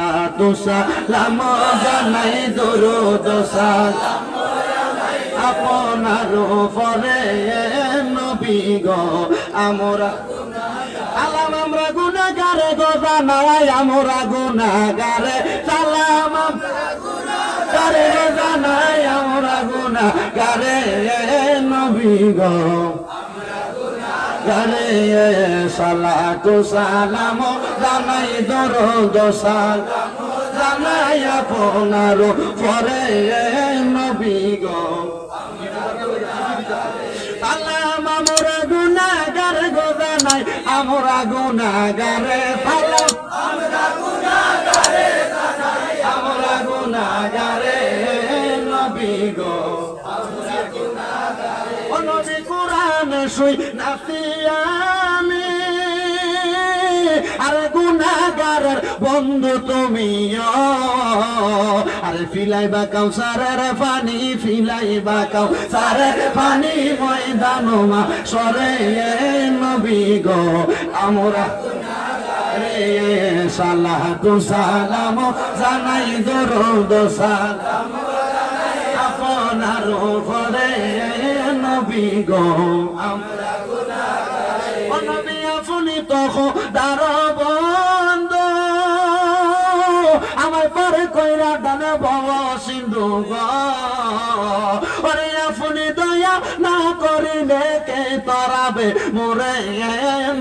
সালাতু সালাম জানাই দরুদ সালাম আপনার উপরে নবী গো আমরা সালাম আমরা গুনাহগারে গো জানাই আমরা গুনাহগারে সালাম গারে গো জানাই আমরা গুনাহগারে নবী গো গারে সালাতু সালাম জানাই দরুদ সালাম জানাই আপনার উপরে নবী গো সালাম আমরা গুনাহগারে গো জানাই আমরা গুনাহগারে সালাম আমরা গুনাহগারে জানাই আমরা গুনাহগারে নবী গো আমরা গুনাহগারে ও নবী কুরআন শুই নাসি আমি আরে গুনাহগারের বন্ধু তুমিও আরে ফিলাইবা কাউসারের পানি ফিলাইবা কাউসারের পানি ময়দানো মাশরে নবী গো আমরা সালাতু সালাম জানাই দরুদ সালাম আপনার উপরে নবী গো আমরা গুনাহগার ও নবী আপনি তো খোদার বন্ধু আমার পরে কইরা দানে ভব সিন্ধু গো ওরে আপনি দয়া না করিলে কে তরাবে মোরে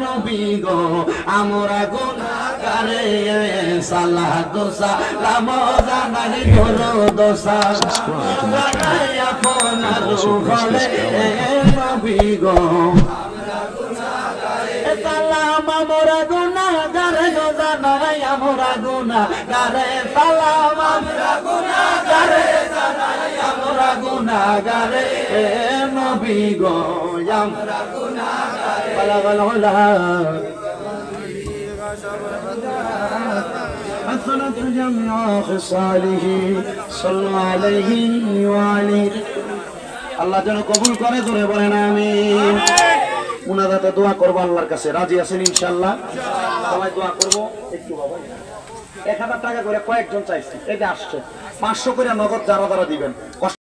নবী গো আমরা গুনাহগারে সালাতু সালাম জানাই দরুদ সালাম জানাই আপনার উপরে নবী গো আমরা গুনাহগারে সালাম আমরা গুনাহগারে গো জানাই আমরা গুনাহগারে সালাম আমরা গুনাহগারে জানাই আমরা গুনাহগারে নবী গো আমরা গুনাহগারে বালাগাল হুলা حسنت جميع خصاله صلوا عليه وعليه আল্লাহ যেন কবুল করে জোরে বলেন আমিন মুনাজাতে দোয়া করব আল্লাহর কাছে রাজি আছেন ইনশাআল্লাহ সবাই দোয়া করব একটু বাবা 1000 টাকা করে কয়েকজন চাইছি এটা আসছে 500 করে নগদ যারা যারা দিবেন